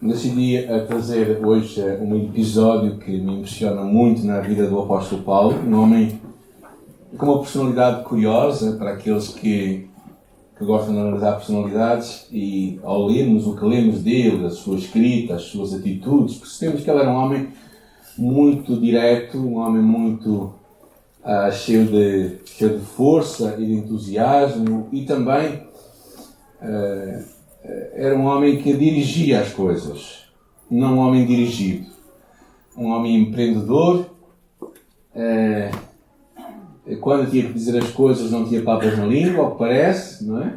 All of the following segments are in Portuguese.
decidi trazer hoje um episódio que me impressiona muito na vida do apóstolo Paulo, um homem com uma personalidade curiosa para aqueles que gostam de analisar personalidades, e ao lermos o que lemos dele, a sua escrita, as suas atitudes, percebemos que ele era um homem muito direto, um homem muito cheio de força e de entusiasmo, e também era um homem que dirigia as coisas, não um homem dirigido. Um homem empreendedor, quando tinha que dizer as coisas não tinha papas na língua, ao que parece, não é?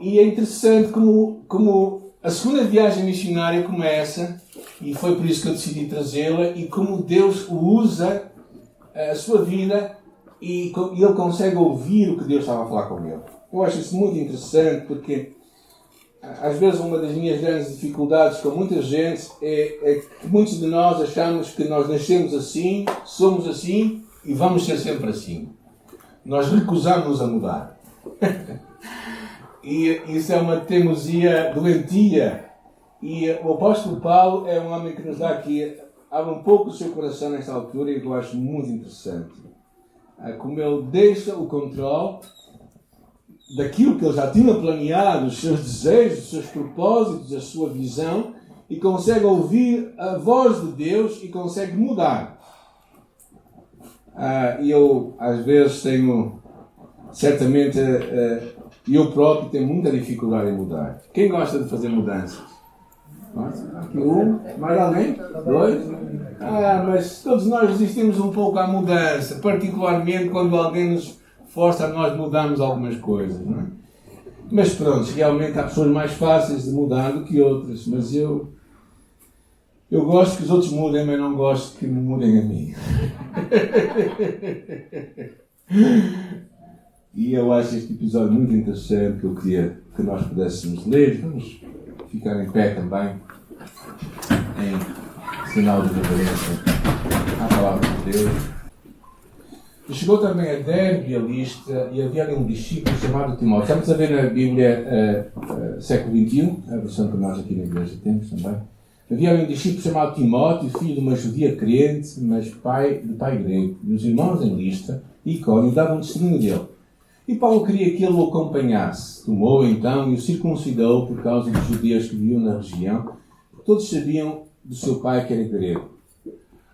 E é interessante como a segunda viagem missionária começa, e foi por isso que eu decidi trazê-la, e como Deus usa a sua vida e ele consegue ouvir o que Deus estava a falar com ele. Eu acho isso muito interessante, porque às vezes uma das minhas grandes dificuldades com muita gente é que muitos de nós achamos que nós nascemos assim, somos assim e vamos ser sempre assim. Nós recusamos a mudar. E isso é uma teimosia doentia. E o apóstolo Paulo é um homem que nos dá aqui, abre um pouco o seu coração nesta altura, e eu acho muito interessante. Como ele deixa o controle daquilo que ele já tinha planeado, os seus desejos, os seus propósitos, a sua visão, e consegue ouvir a voz de Deus e consegue mudar. E eu, às vezes, certamente, eu próprio tenho muita dificuldade em mudar. Quem gosta de fazer mudanças? Aqui mais alguém? Dois? Mas todos nós resistimos um pouco à mudança, particularmente quando alguém nos força a nós mudarmos algumas coisas, não é? Mas pronto, realmente há pessoas mais fáceis de mudar do que outras, mas eu gosto que os outros mudem, mas não gosto que me mudem a mim. E eu acho este episódio muito interessante, que eu queria que nós pudéssemos ler. Vamos ficar em pé também, em sinal de reverência à palavra de Deus. E chegou também a Derbe, a Listra, e havia ali um discípulo chamado Timóteo. Estamos a ver na Bíblia século XXI, a versão que nós aqui na igreja temos também. Havia ali um discípulo chamado Timóteo, filho de uma judia crente, mas de pai grego. E os irmãos em Listra e Icônio davam testemunho dele. E Paulo queria que ele o acompanhasse. Tomou então e o circuncidou por causa dos judeus que viviam na região, porque todos sabiam do seu pai que era grego.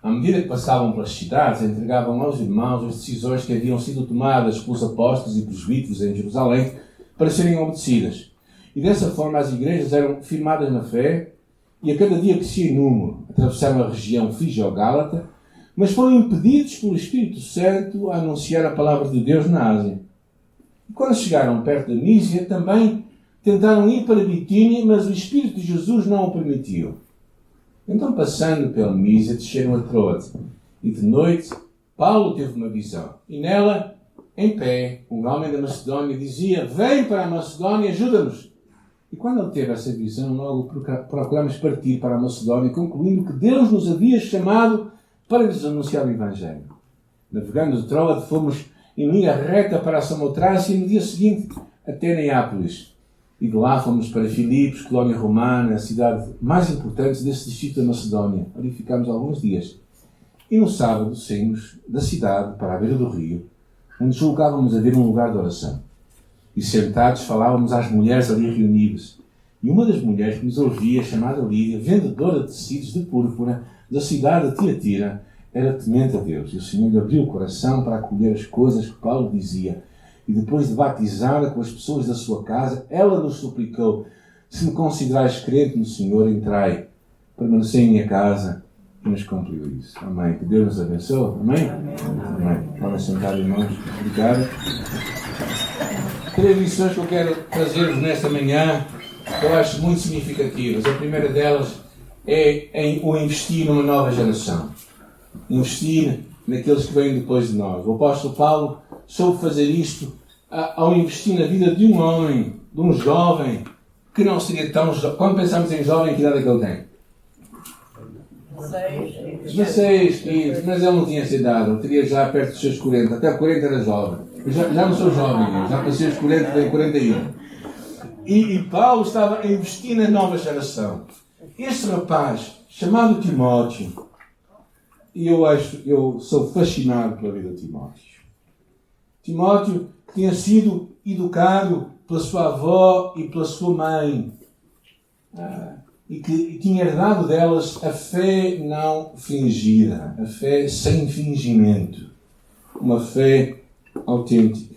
À medida que passavam pelas cidades, entregavam aos irmãos as decisões que haviam sido tomadas pelos apóstolos e presbíteros em Jerusalém para serem obedecidas. E dessa forma as igrejas eram firmadas na fé, e a cada dia crescia em número. Atravessaram a região frígio-gálata, mas foram impedidos pelo Espírito Santo a anunciar a palavra de Deus na Ásia. E quando chegaram perto da Mísia, também tentaram ir para Bitínia, mas o Espírito de Jesus não o permitiu. Então, passando pela Mísia, desceram a Troade. E de noite, Paulo teve uma visão. E nela, em pé, um homem da Macedónia dizia: "Vem para a Macedónia, ajuda-nos." E quando ele teve essa visão, logo procuramos partir para a Macedónia, concluindo que Deus nos havia chamado para lhes anunciar o Evangelho. Navegando de Troade, fomos em linha reta para a Samotrácia e no dia seguinte até Neápolis. E de lá fomos para Filipos, colónia romana, a cidade mais importante desse distrito da Macedónia. Ali ficámos alguns dias. E no sábado saímos da cidade para a beira do rio, onde julgávamos haver um lugar de oração. E sentados falávamos às mulheres ali reunidas. E uma das mulheres que nos ouvia, chamada Lídia, vendedora de tecidos de púrpura da cidade de Tiatira, era temente a Deus. E o Senhor lhe abriu o coração para acolher as coisas que Paulo dizia. E depois de batizá-la com as pessoas da sua casa, ela nos suplicou: "Se me considerais crente no Senhor, entrai, permanecei em minha casa." E nos cumpriu isso. Amém. Que Deus nos abençoe. Amém? Amém. Podem sentar, irmãos. Obrigado. 3 lições que eu quero trazer-vos nesta manhã, que eu acho muito significativas. A primeira delas é em o investir numa nova geração. Investir naqueles que vêm depois de nós. O apóstolo Paulo soube fazer isto ao investir na vida de um homem, de um jovem, que não seria tão jovem. Quando pensamos em jovem, que idade é que ele tem? 16, 15, mas ele não tinha essa idade, ele teria já perto dos seus 40, até 40 era jovem. Já não sou jovem, já passei os 40, tenho 41. E Paulo estava a investir na nova geração. Este rapaz, chamado Timóteo, e eu sou fascinado pela vida de Timóteo. Timóteo, que tinha sido educado pela sua avó e pela sua mãe, e que tinha herdado delas a fé não fingida, a fé sem fingimento, uma fé autêntica.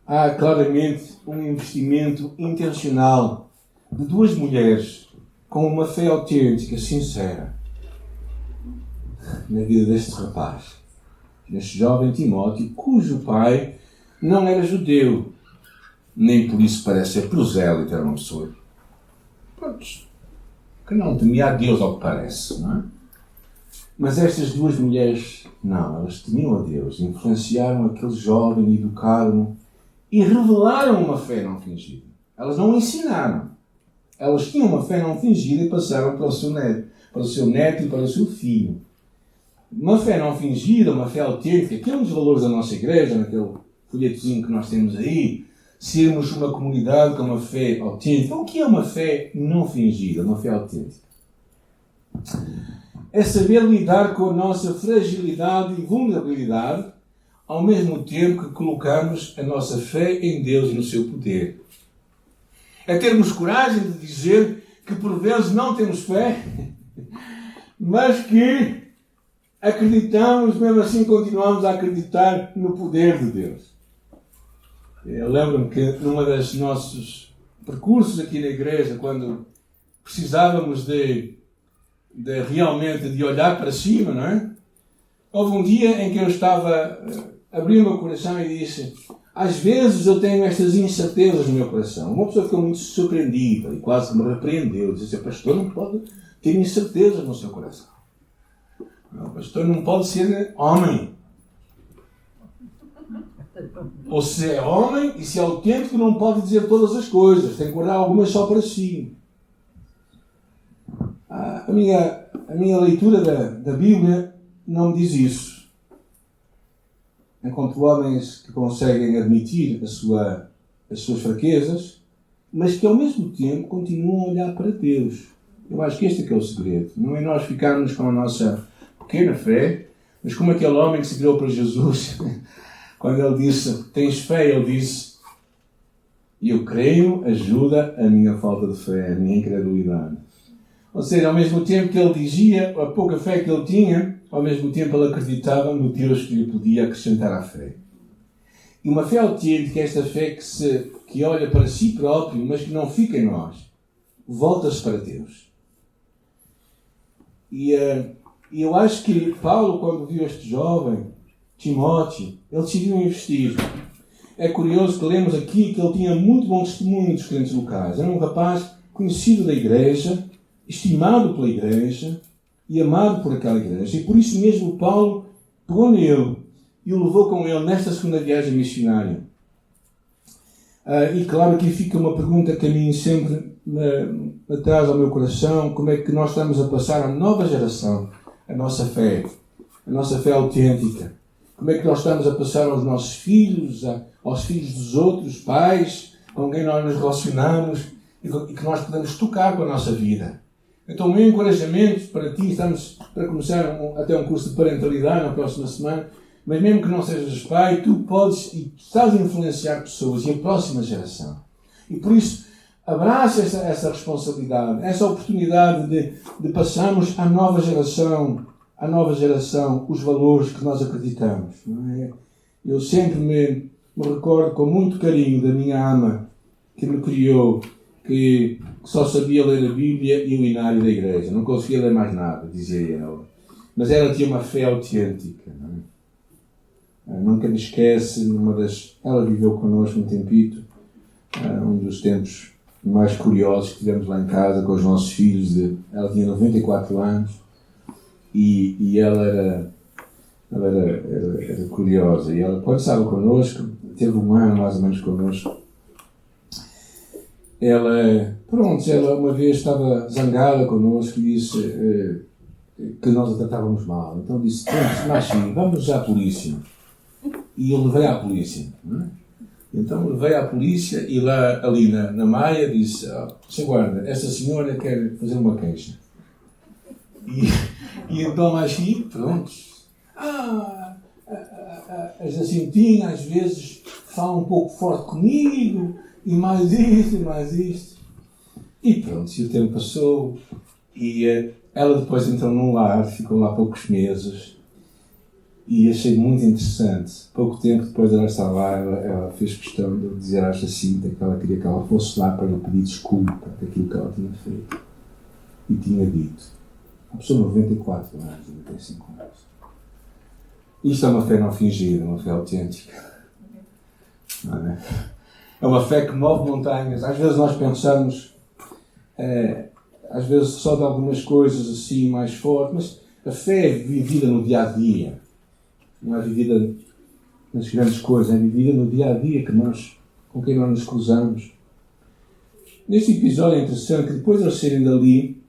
Há claramente um investimento intencional de duas mulheres com uma fé autêntica, sincera, na vida deste rapaz, neste jovem Timóteo, cujo pai não era judeu, nem por isso parece ser prosélito, era uma pessoa que não temia a Deus, ao que parece, não é? Mas estas duas mulheres, não, elas temiam a Deus, influenciaram aquele jovem, educaram-no e revelaram uma fé não fingida. Elas não ensinaram. Elas tinham uma fé não fingida e passaram para o seu neto e para o seu filho. Uma fé não fingida, uma fé autêntica, que é um dos valores da nossa igreja, naquele folhetozinho que nós temos aí, sermos uma comunidade com uma fé autêntica. O que é uma fé não fingida, uma fé autêntica? É saber lidar com a nossa fragilidade e vulnerabilidade, ao mesmo tempo que colocamos a nossa fé em Deus e no seu poder. É termos coragem de dizer que por vezes não temos fé, mas que acreditamos, mesmo assim continuamos a acreditar no poder de Deus. Eu lembro-me que numa dos nossos percursos aqui na igreja, quando precisávamos realmente de olhar para cima, não é? Houve um dia em que eu abri o meu coração e disse: às vezes eu tenho estas incertezas no meu coração. Uma pessoa ficou muito surpreendida e quase me repreendeu. Disse: pastor não pode ter incertezas no seu coração. O pastor não pode ser homem. Ou se é homem e se é autêntico, não pode dizer todas as coisas. Tem que guardar algumas só para si. A minha leitura da Bíblia não me diz isso. Encontro homens que conseguem admitir as suas fraquezas, mas que ao mesmo tempo continuam a olhar para Deus. Eu acho que este é que é o segredo. Não é nós ficarmos com a nossa pequena fé, mas como aquele homem que se virou para Jesus, quando ele disse: tens fé? Ele disse: eu creio, ajuda a minha falta de fé, a minha incredulidade. Ou seja, ao mesmo tempo que ele dizia a pouca fé que ele tinha, ao mesmo tempo ele acreditava no Deus que lhe podia acrescentar à fé. E uma fé autêntica é esta fé que olha para si próprio, mas que não fica em nós. Volta-se para Deus. E eu acho que Paulo, quando viu este jovem, Timóteo, ele decidiu investir. É curioso que lemos aqui que ele tinha muito bom testemunho dos crentes locais. Era um rapaz conhecido da igreja, estimado pela igreja e amado por aquela igreja. E por isso mesmo Paulo pegou nele e o levou com ele nesta segunda viagem missionária. E claro, aqui fica uma pergunta que a mim sempre me traz ao meu coração: como é que nós estamos a passar à nova geração a nossa fé autêntica? Como é que nós estamos a passar aos nossos filhos, aos filhos dos outros pais, com quem nós nos relacionamos e que nós podemos tocar com a nossa vida? Então, o meu encorajamento para ti, estamos para começar até um curso de parentalidade na próxima semana, mas mesmo que não sejas pai, tu podes e estás a influenciar pessoas e a próxima geração. E por isso, abraça essa responsabilidade, essa oportunidade de passarmos à nova geração os valores que nós acreditamos. Não é? Eu sempre me recordo com muito carinho da minha ama, que me criou, que só sabia ler a Bíblia e o hinário da igreja. Não conseguia ler mais nada, dizia ela. Mas ela tinha uma fé autêntica. Não é? Nunca me esquece, ela viveu connosco um tempito, um dos tempos mais curiosos que tivemos lá em casa com os nossos filhos. Ela tinha 94 anos e ela era curiosa. E ela, quando estava connosco, teve um ano mais ou menos connosco, ela uma vez estava zangada connosco e disse que nós a tratávamos mal. Então disse: mas sim, vamos à polícia. E eu levei à polícia. Não é? Então levei à polícia e lá ali na Maia disse: Sr. Guarda, esta senhora quer fazer uma queixa. E então assim, pronto. A Jacintinha às vezes fala um pouco forte comigo, e mais isto, e mais isto. E pronto, e o tempo passou, e ela depois entrou num lar, ficou lá poucos meses, e achei muito interessante. Pouco tempo depois dela estar lá, ela fez questão de dizer à Jacinta que ela queria que ela fosse lá para lhe pedir desculpa daquilo que ela tinha feito. E tinha dito. Uma pessoa de 94 anos, 95 anos. Isto é uma fé não fingida, uma fé autêntica. Não é? É uma fé que move montanhas. Às vezes nós pensamos, às vezes só de algumas coisas assim mais fortes, mas a fé é vivida no dia-a-dia. Não é vivida nas grandes coisas, é vivida no dia-a-dia com quem nós nos cruzamos. Neste episódio é interessante que depois de eles saírem dali,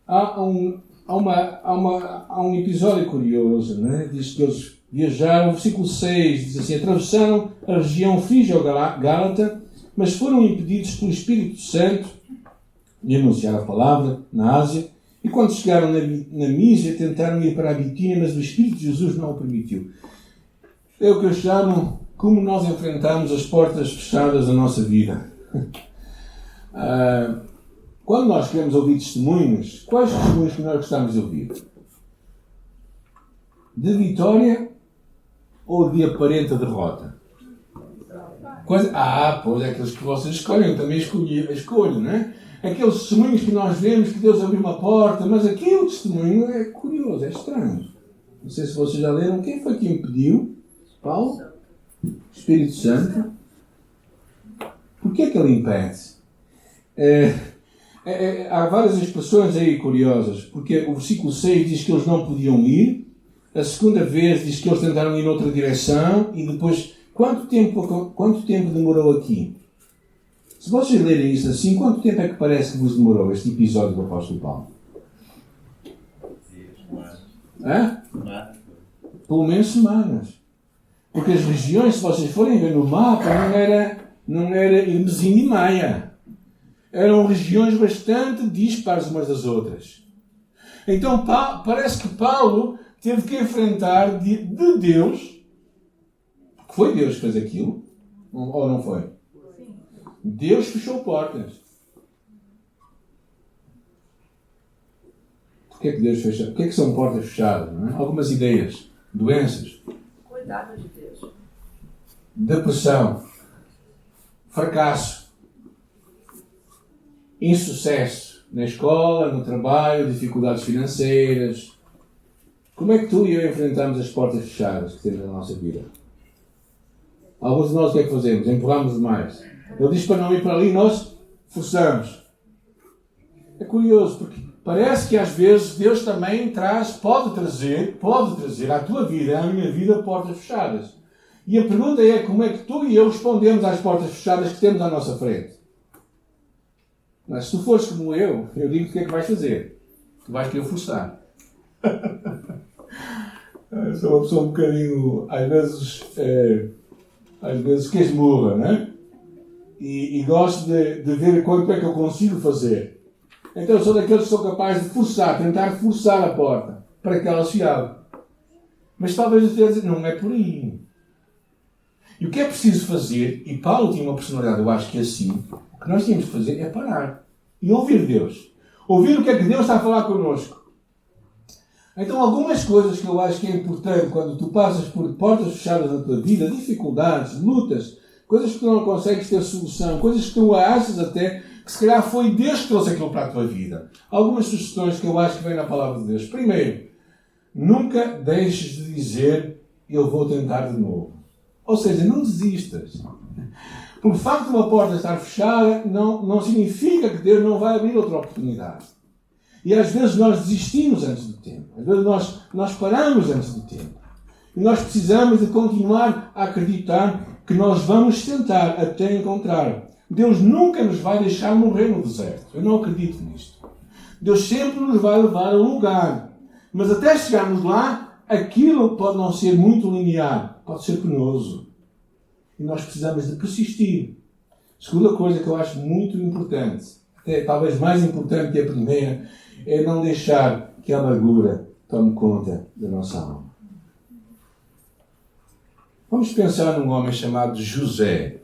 há um episódio curioso, né? Diz que eles viajaram, versículo 6 diz assim: atravessaram a região frígio-gálata, mas foram impedidos pelo Espírito Santo de anunciar a palavra na Ásia, e quando chegaram na Mísia tentaram ir para a Bitínia, mas o Espírito de Jesus não o permitiu. É o que eu chamo como nós enfrentamos as portas fechadas da nossa vida. Quando nós queremos ouvir testemunhos, quais testemunhos que nós gostamos de ouvir? De vitória ou de aparente derrota? Pois é aqueles que vocês escolhem, eu também escolho, não é? Aqueles testemunhos que nós vemos que Deus abriu uma porta, mas aqui o testemunho é curioso, é estranho. Não sei se vocês já leram. Quem foi que impediu? Paulo? Espírito Santo? Porquê é que ele impede? Há várias expressões aí curiosas, porque o versículo 6 diz que eles não podiam ir, a segunda vez diz que eles tentaram ir noutra direção, e depois, quanto tempo demorou aqui? Se vocês lerem isso assim, quanto tempo é que parece que vos demorou este episódio do apóstolo Paulo? Pelo menos semanas. Porque as regiões, se vocês forem ver no mapa, não era Hermesim e Maia. Eram regiões bastante dispares umas das outras. Então parece que Paulo teve que enfrentar de Deus, porque foi Deus que fez aquilo, ou não foi? Deus fechou portas. Porquê é que Deus fecha? Porquê é que são portas fechadas? Não é? Algumas ideias. Doenças. Cuidado de Deus. Depressão. Fracasso. Insucesso. Na escola, no trabalho, dificuldades financeiras. Como é que tu e eu enfrentamos as portas fechadas que temos na nossa vida? Alguns de nós o que é que fazemos? Empurramos demais. Ele diz para não ir para ali, nós forçamos. É curioso, porque parece que às vezes Deus também pode trazer à tua vida, à minha vida, portas fechadas. E a pergunta é como é que tu e eu respondemos às portas fechadas que temos à nossa frente. Mas se tu fores como eu digo o que é que vais fazer. Tu vais querer forçar. Eu sou uma pessoa um bocadinho, às vezes que esmurra, não é? E gosto de ver quanto é que eu consigo fazer. Então eu sou daqueles que sou capaz de tentar forçar a porta para que ela se abra. Mas talvez eu esteja a dizer, não é por aí. E o que é preciso fazer, e Paulo tinha uma personalidade, eu acho que é assim, o que nós temos de fazer é parar e ouvir Deus. Ouvir o que é que Deus está a falar connosco. Então algumas coisas que eu acho que é importante quando tu passas por portas fechadas na tua vida, dificuldades, lutas, coisas que tu não consegues ter solução, coisas que tu achas até que se calhar foi Deus que trouxe aquilo para a tua vida. Algumas sugestões que eu acho que vêm na palavra de Deus. Primeiro, nunca deixes de dizer eu vou tentar de novo. Ou seja, não desistas. Por facto de uma porta estar fechada, não significa que Deus não vai abrir outra oportunidade. E às vezes nós desistimos antes do tempo. Às vezes nós paramos antes do tempo. E nós precisamos de continuar a acreditar que nós vamos tentar até encontrar. Deus nunca nos vai deixar morrer no deserto. Eu não acredito nisto. Deus sempre nos vai levar a um lugar. Mas até chegarmos lá, aquilo pode não ser muito linear. Pode ser penoso. E nós precisamos de persistir. Segunda coisa que eu acho muito importante, até talvez mais importante que a primeira, é não deixar que a amargura tome conta da nossa alma. Vamos pensar num homem chamado José,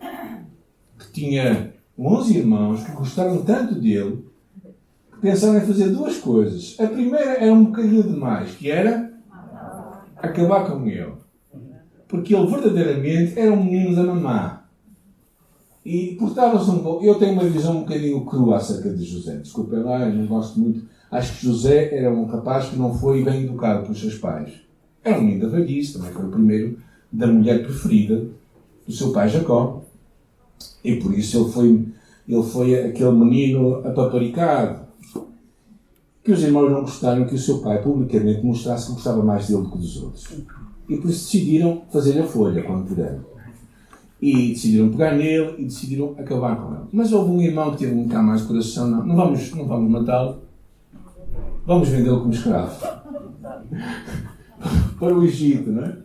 que tinha 11 irmãos que gostaram tanto dele, que pensaram em fazer duas coisas. A primeira era um bocadinho demais, que era acabar com ele. Porque ele verdadeiramente era um menino da mamã. E portava-se um pouco. Eu tenho uma visão um bocadinho crua acerca de José. Desculpem lá, eu não gosto muito. Acho que José era um rapaz que não foi bem educado pelos seus pais. Era um menino da velhice, também foi o primeiro da mulher preferida do seu pai Jacó. E por isso ele foi aquele menino apaparicado. Que os irmãos não gostaram que o seu pai publicamente mostrasse que gostava mais dele do que dos outros. E por isso decidiram fazer a folha quando puderam. E decidiram pegar nele e decidiram acabar com ele. Mas houve um irmão que teve um bocado mais de coração. Não vamos matá-lo. Vamos vendê-lo como escravo. Para o Egito, não é?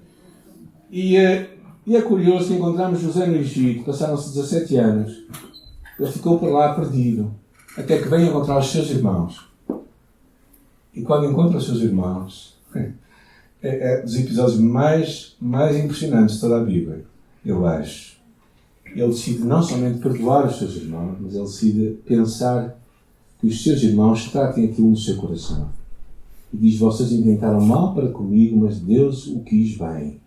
E é curioso que encontramos José no Egito. Passaram-se 17 anos. Ele ficou por lá perdido. Até que veio encontrar os seus irmãos. E quando encontra os seus irmãos, é dos episódios mais impressionantes de toda a Bíblia, eu acho. Ele decide não somente perdoar os seus irmãos, mas ele decide pensar que os seus irmãos tratem aquilo no seu coração. E diz: vocês intentaram mal para comigo, mas Deus o quis bem.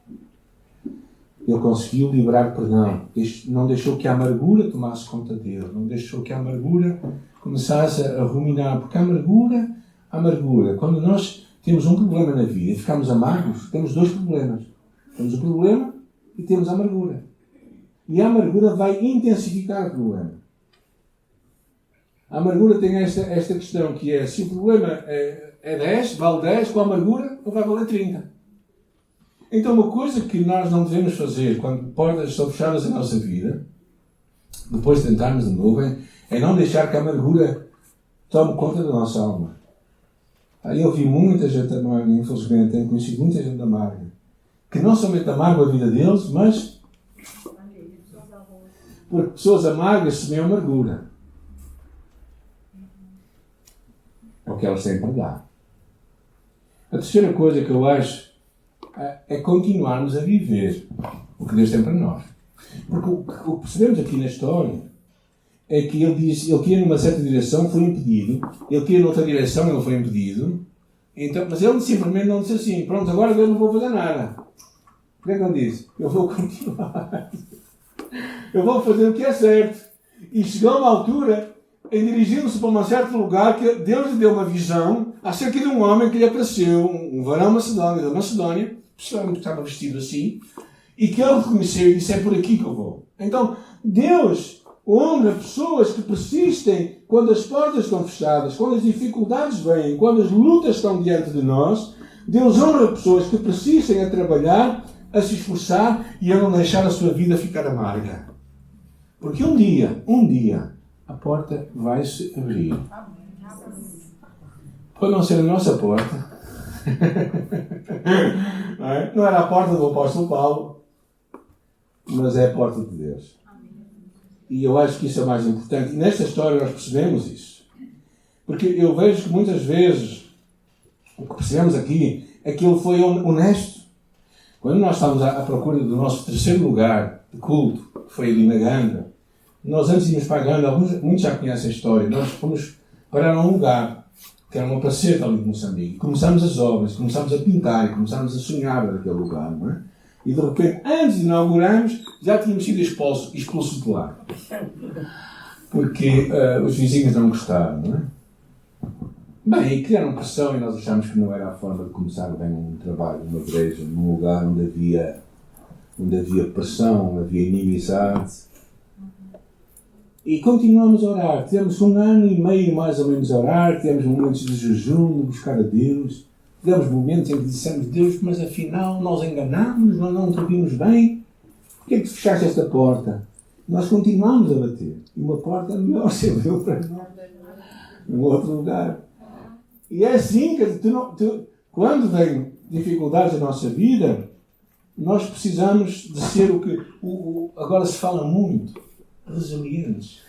Ele conseguiu livrar perdão. Não deixou que a amargura tomasse conta dele. Não deixou que a amargura começasse a ruminar. Porque a amargura, quando nós temos um problema na vida e ficamos amargos, temos dois problemas. Temos o problema e temos a amargura. E a amargura vai intensificar o problema. A amargura tem esta questão que é: se o problema é 10, vale 10 com a amargura, ou vai valer 30. Então uma coisa que nós não devemos fazer quando portas estão fechadas na nossa vida, depois de tentarmos de novo, é não deixar que a amargura tome conta da nossa alma. Eu vi muita gente amarga, infelizmente, tenho conhecido muita gente amarga, que não somente amarga a vida deles, mas porque pessoas amargas semeiam amargura. É o que elas têm para dar. A terceira coisa que eu acho é continuarmos a viver o que Deus tem para nós. Porque o que percebemos aqui na história é que ele queria numa certa direção, foi impedido. Ele queria noutra direção, ele foi impedido. Então, mas ele simplesmente não disse assim: pronto, agora eu não vou fazer nada. O que é que ele disse? Eu vou continuar. Eu vou fazer o que é certo. E chegou uma altura, em dirigindo-se para um certo lugar, que Deus lhe deu uma visão acerca de um homem que lhe apareceu, um varão macedónio, da Macedónia, que estava vestido assim, e que ele reconheceu e disse: é por aqui que eu vou. Então, Deus honra pessoas que persistem quando as portas estão fechadas, quando as dificuldades vêm, quando as lutas estão diante de nós. Deus honra pessoas que persistem a trabalhar, a se esforçar e a não deixar a sua vida ficar amarga. Porque um dia, a porta vai se abrir. Pode não ser a nossa porta. Não era a porta do apóstolo Paulo, mas é a porta de Deus. E eu acho que isso é mais importante. E nesta história nós percebemos isso. Porque eu vejo que muitas vezes o que percebemos aqui é que ele foi honesto. Quando nós estávamos à procura do nosso terceiro lugar de culto, que foi ali na Ganda, nós antes de irmos para a Ganda, muitos já conhecem a história, nós fomos parar a um lugar que era uma placeta ali de Moçambique. Começámos as obras, começámos a pintar e começámos a sonhar naquele lugar, não é? E de repente, antes de inaugurarmos, já tínhamos sido expulsos de lá. Porque os vizinhos não gostaram, não é? Bem, e criaram pressão e nós achámos que não era a forma de começar bem um trabalho numa igreja, num lugar onde havia pressão, onde havia inimizade. E continuamos a orar. Tivemos 1 ano e meio mais ou menos a orar, tivemos momentos de jejum, de buscar a Deus. Tivemos momentos em que dissemos: Deus, mas afinal nós enganámos, nós não te ouvimos bem. Porquê é que tu fechaste esta porta? Nós continuamos a bater. E uma porta melhor se abriu para nós. Num outro lugar. E é assim que quando vem dificuldades na nossa vida, nós precisamos de ser o que agora se fala muito, resilientes.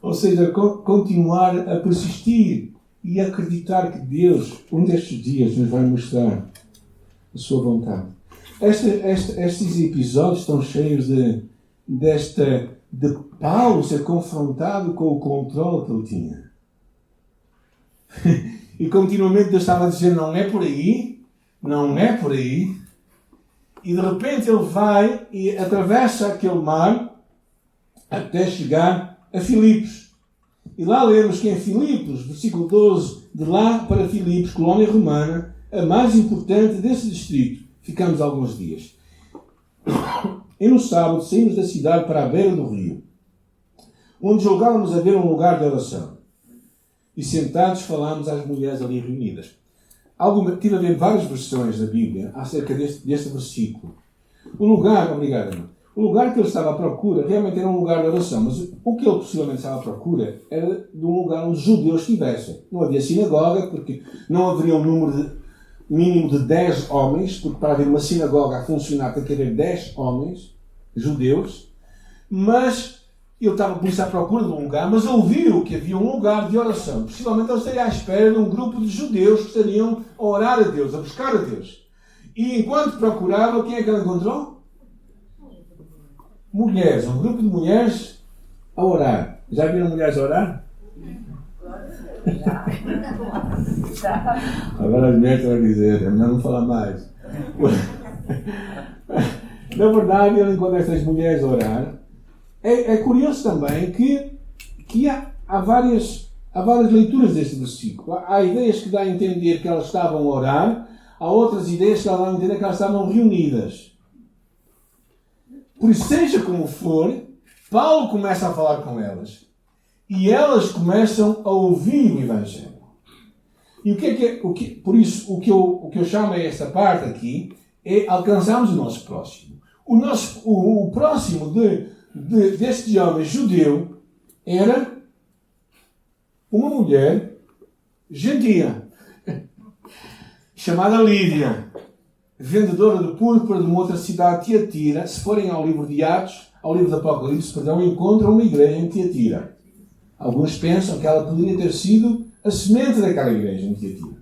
Ou seja, continuar a persistir e acreditar que Deus, um destes dias, nos vai mostrar a sua vontade. Estes episódios estão cheios de Paulo ser confrontado com o controle que ele tinha. E continuamente Deus estava a dizer, não é por aí, não é por aí. E de repente ele vai e atravessa aquele mar até chegar a Filipos. E lá lemos que em Filipos, versículo 12, de lá para Filipos, colónia romana, a mais importante desse distrito, ficamos alguns dias. E no sábado saímos da cidade para a beira do rio, onde julgávamos haver um lugar de oração. E sentados falámos às mulheres ali reunidas. Tive a ver várias versões da Bíblia acerca deste versículo. O lugar que ele estava à procura realmente era um lugar de oração, mas o que ele possivelmente estava à procura era de um lugar onde os judeus estivessem. Não havia sinagoga, porque não haveria um número mínimo de 10 homens, porque para haver uma sinagoga a funcionar tem que haver 10 homens, judeus, mas ele estava por isso à procura de um lugar, mas ouviu que havia um lugar de oração. Possivelmente ele estaria à espera de um grupo de judeus que estariam a orar a Deus, a buscar a Deus. E enquanto procurava, quem é que ele encontrou? Mulheres, um grupo de mulheres a orar. Já viram mulheres a orar? Agora as mulheres estão a dizer, é melhor não falar mais. Na verdade, ele encontra estas mulheres a orar. É curioso também que há várias leituras deste versículo. Há ideias que dão a entender que elas estavam a orar, há outras ideias que dão a entender que elas estavam reunidas. Por isso, seja como for, Paulo começa a falar com elas. E elas começam a ouvir o Evangelho. E por isso, o que eu chamo a esta parte aqui é alcançarmos o nosso próximo. O próximo deste homem judeu era uma mulher gentia, chamada Lídia, vendedora de púrpura de uma outra cidade, Tiatira. Se forem ao livro de Atos, ao livro de Apocalipse, encontram uma igreja em Tiatira. Alguns pensam que ela poderia ter sido a semente daquela igreja em Tiatira.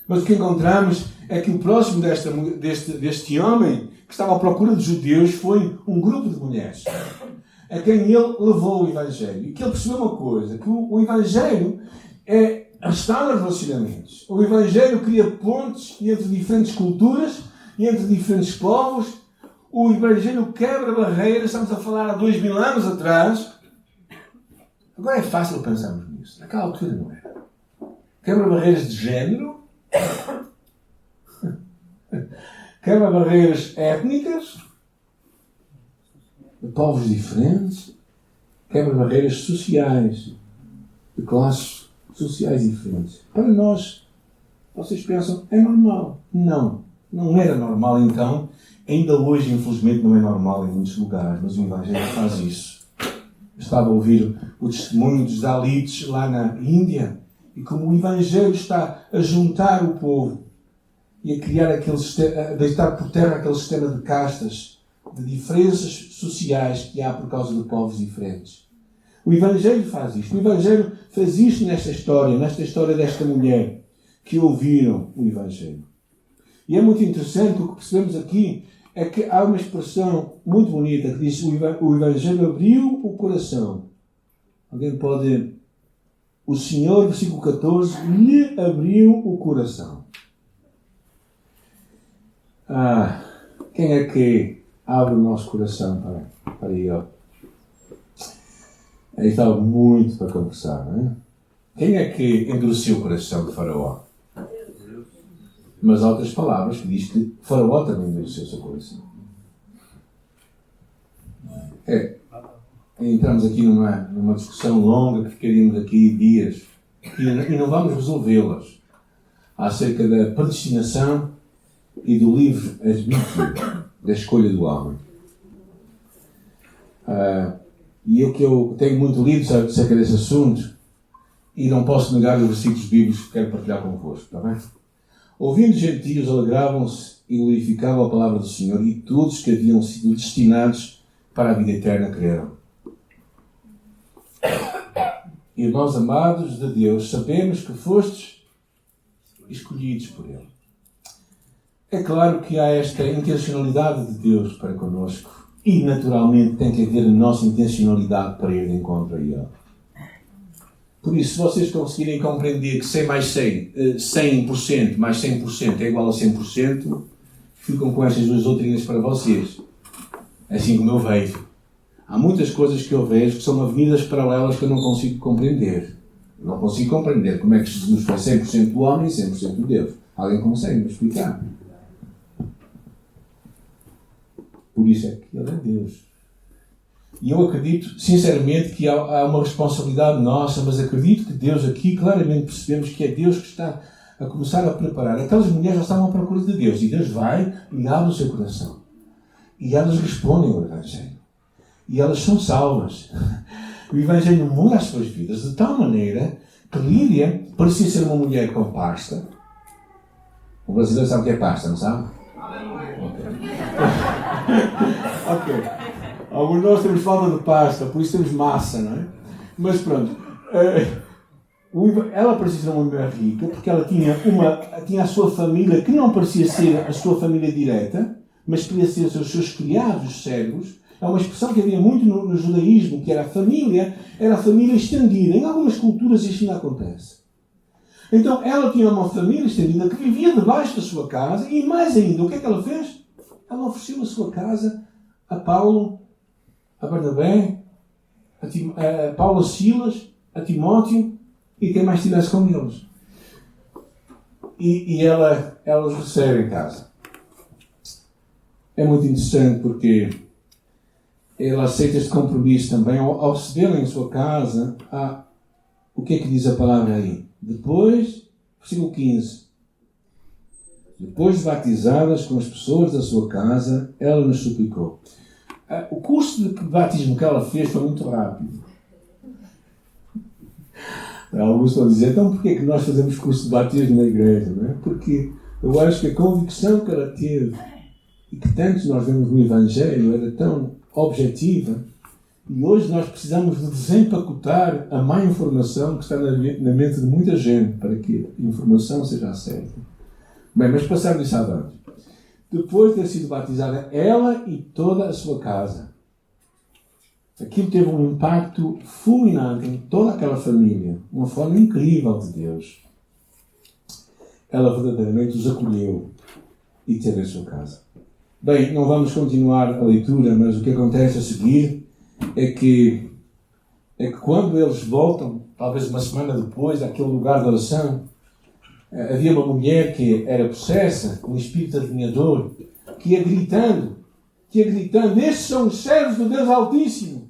Mas o que encontramos é que o próximo deste homem, que estava à procura de judeus, foi um grupo de mulheres a quem ele levou o Evangelho. E que ele percebeu uma coisa, que o Evangelho restaura relacionamentos. O Evangelho cria pontes entre diferentes culturas e entre diferentes povos. O Evangelho quebra barreiras. Estamos a falar há 2000 anos atrás. Agora é fácil pensarmos nisso. Naquela altura não era. Quebra barreiras de género. Quebra barreiras étnicas. De povos diferentes. Quebra barreiras sociais. De classes sociais diferentes. Para nós, vocês pensam, é normal. Não. Não era normal então. Ainda hoje, infelizmente, não é normal em muitos lugares. Mas o Evangelho faz isso. Eu estava a ouvir o testemunho dos Dalits lá na Índia. E como o Evangelho está a juntar o povo e a criar a deitar por terra aquele sistema de castas, de diferenças sociais que há por causa de povos diferentes. O Evangelho faz isto. O Evangelho fez isto nesta história desta mulher que ouviram o Evangelho. E é muito interessante o que percebemos aqui é que há uma expressão muito bonita que diz o Evangelho abriu o coração. Alguém pode... O Senhor, versículo 14, lhe abriu o coração. Quem é que abre o nosso coração para Ele? Aí estava muito para conversar, não é? Quem é que endureceu o coração de Faraó? Mas há outras palavras que diz que Faraó também endureceu o seu coração. Entramos aqui numa discussão longa que ficaríamos aqui dias e não vamos resolvê-las acerca da predestinação e do livre-arbítrio da escolha do homem. E eu tenho muito lido acerca desse assunto e não posso negar os versículos bíblicos que quero partilhar convosco, está bem? Ouvindo os gentios, alegravam-se e glorificavam a palavra do Senhor, e todos que haviam sido destinados para a vida eterna creram. Irmãos amados de Deus, sabemos que fostes escolhidos por Ele. É claro que há esta intencionalidade de Deus para connosco e, naturalmente, tem que haver a nossa intencionalidade para ir de encontro a Ele. Por isso, se vocês conseguirem compreender que 100 mais 100, 100% mais 100% é igual a 100%, ficam com estas duas doutrinas para vocês. Assim como eu vejo. Há muitas coisas que eu vejo que são avenidas paralelas que eu não consigo compreender. Eu não consigo compreender como é que Jesus foi 100% homem e 100% Deus. Alguém consegue me explicar? Por isso é que Ele é Deus. E eu acredito, sinceramente, que há uma responsabilidade nossa, mas acredito que Deus aqui, claramente percebemos que é Deus que está a começar a preparar. Aquelas mulheres já estavam à procura de Deus, e Deus vai e abre o seu coração. E elas respondem ao Evangelho. E elas são salvas. O Evangelho muda as suas vidas de tal maneira que Lídia parecia ser uma mulher com pasta. O brasileiro sabe o que é pasta, não sabe? Ok. Alguns de nós temos falta de pasta, por isso temos massa, não é? Mas pronto. Ela parecia ser uma mulher rica, porque ela tinha a sua família, que não parecia ser a sua família direta, mas podia ser os seus criados cegos. É uma expressão que havia muito no judaísmo, que era a família estendida. Em algumas culturas isto ainda acontece. Então ela tinha uma família estendida que vivia debaixo da sua casa, e mais ainda, o que é que ela fez? Ela ofereceu a sua casa a Paulo, a Barnabé, a Paulo, a Silas, a Timóteo e quem mais estivesse com eles. E ela os recebe em casa. É muito interessante porque ela aceita este compromisso também ao recebê-la em sua casa. O que é que diz a palavra aí? Depois, versículo 15. Depois de batizadas com as pessoas da sua casa, ela nos suplicou. O curso de batismo que ela fez foi muito rápido. Alguns estão a dizer, então porquê é que nós fazemos curso de batismo na igreja? Não é? Porque eu acho que a convicção que ela teve e que tantos nós vemos no Evangelho era tão objetiva, e hoje nós precisamos de desempacotar a má informação que está na mente de muita gente para que a informação seja certa. Bem, mas passando isso adiante. Depois de ter sido batizada ela e toda a sua casa, aquilo teve um impacto fulminante em toda aquela família, uma forma incrível de Deus. Ela verdadeiramente os acolheu e teve a sua casa. Bem, não vamos continuar a leitura, mas o que acontece a seguir é que quando eles voltam, talvez uma semana depois, àquele lugar de oração, havia uma mulher que era possessa, um espírito adivinhador, que ia gritando, estes são os servos do Deus Altíssimo.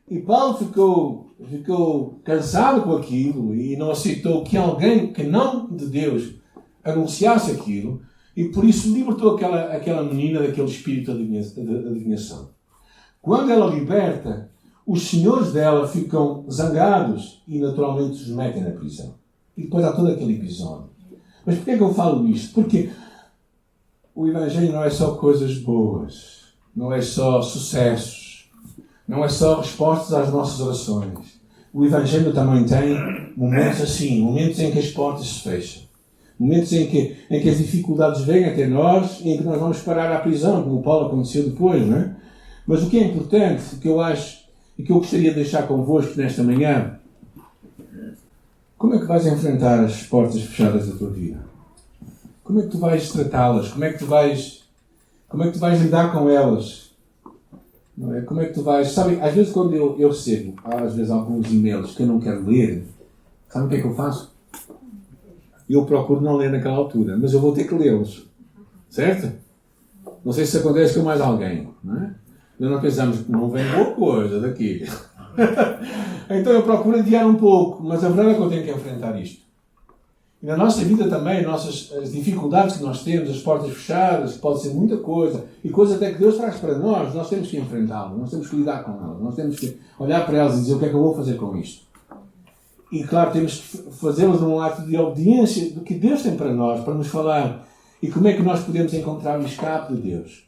E Paulo ficou cansado com aquilo e não aceitou que alguém que não de Deus anunciasse aquilo, e por isso libertou aquela menina daquele espírito de adivinhação. Quando ela liberta, os senhores dela ficam zangados e naturalmente os metem na prisão. E depois há todo aquele episódio. Mas porquê é que eu falo isto? Porque o Evangelho não é só coisas boas, não é só sucessos, não é só respostas às nossas orações. O Evangelho também tem momentos assim, momentos em que as portas se fecham, momentos em que as dificuldades vêm até nós e em que nós vamos parar à prisão, como o Paulo aconteceu depois, não é? Mas o que é importante, o que eu acho e que eu gostaria de deixar convosco nesta manhã, como é que vais enfrentar as portas fechadas da tua vida? Como é que tu vais tratá-las? Como é que tu vais lidar com elas? Não é? Como é que tu vais... Sabe, às vezes quando eu recebo, às vezes alguns e-mails que eu não quero ler, sabe o que é que eu faço? Eu procuro não ler naquela altura, mas eu vou ter que lê-los. Certo? Não sei se isso acontece com mais alguém, não é? Nós não pensamos que não vem boa coisa daqui. Então eu procuro adiar um pouco, mas a verdade é que eu tenho que enfrentar isto. E na nossa vida também, as dificuldades que nós temos, as portas fechadas, pode ser muita coisa, e coisa até que Deus traz para nós temos que enfrentá-las, nós temos que lidar com elas, nós temos que olhar para elas e dizer o que é que eu vou fazer com isto. E claro, temos que fazê-lo num ato de obediência do que Deus tem para nós, para nos falar. E como é que nós podemos encontrar o escape de Deus.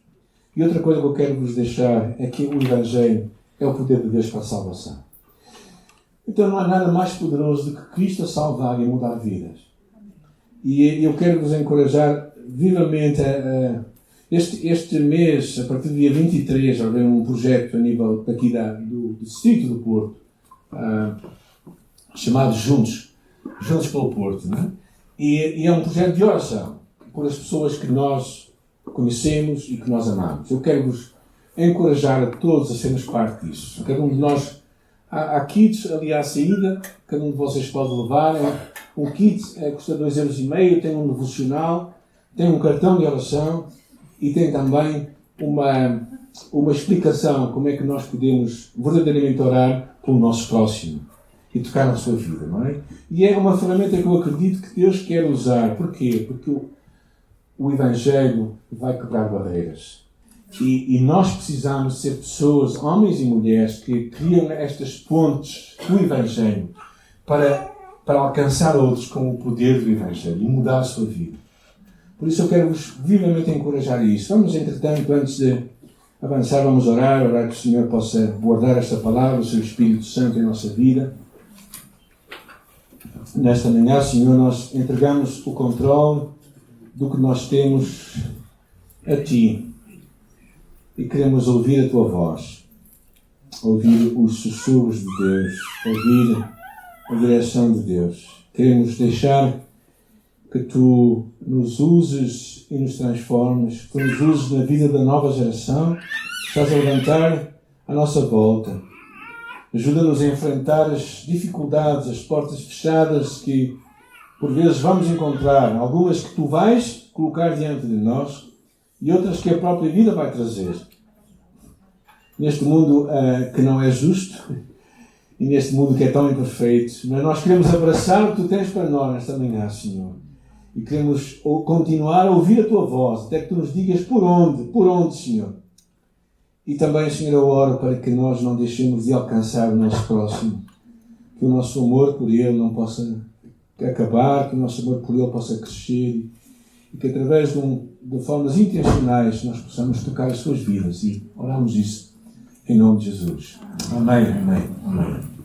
E outra coisa que eu quero vos deixar é que o Evangelho é o poder de Deus para a salvação. Então não há nada mais poderoso do que Cristo a salvar e a mudar vidas. E eu quero vos encorajar vivamente este mês, a partir do dia 23, vai haver um projeto a nível daqui do Distrito do Porto, chamado Juntos pelo Porto. Não é? E é um projeto de oração por as pessoas que nós conhecemos e que nós amamos. Eu quero vos encorajar a todos a sermos parte disso. Cada um de nós, há kits ali à saída, cada um de vocês pode levar. Um kit custa 2,5€, tem um devocional, tem um cartão de oração e tem também uma explicação como é que nós podemos verdadeiramente orar pelo nosso próximo e tocar na sua vida, não é? E é uma ferramenta que eu acredito que Deus quer usar. Porquê? Porque o Evangelho vai quebrar barreiras. E nós precisamos ser pessoas, homens e mulheres, que criam estas pontes do Evangelho para alcançar outros com o poder do Evangelho e mudar a sua vida. Por isso eu quero-vos vivamente encorajar a isso. Vamos, entretanto, antes de avançar, vamos orar que o Senhor possa guardar esta palavra, o seu Espírito Santo em nossa vida. Nesta manhã, Senhor, nós entregamos o controle do que nós temos a Ti e queremos ouvir a Tua voz, ouvir os sussurros de Deus, ouvir a direção de Deus. Queremos deixar que Tu nos uses e nos transformes, que Tu nos uses na vida da nova geração, que estás a levantar à nossa volta. Ajuda-nos a enfrentar as dificuldades, as portas fechadas que por vezes vamos encontrar, algumas que Tu vais colocar diante de nós e outras que a própria vida vai trazer. Neste mundo que não é justo e neste mundo que é tão imperfeito, mas nós queremos abraçar o que Tu tens para nós nesta manhã, Senhor. E queremos continuar a ouvir a Tua voz, até que Tu nos digas por onde, Senhor. E também, Senhor, eu oro para que nós não deixemos de alcançar o nosso próximo. Que o nosso amor por Ele não possa acabar, que o nosso amor por Ele possa crescer e que através de formas intencionais nós possamos tocar as suas vidas. E oramos isso em nome de Jesus. Amém, amém, amém.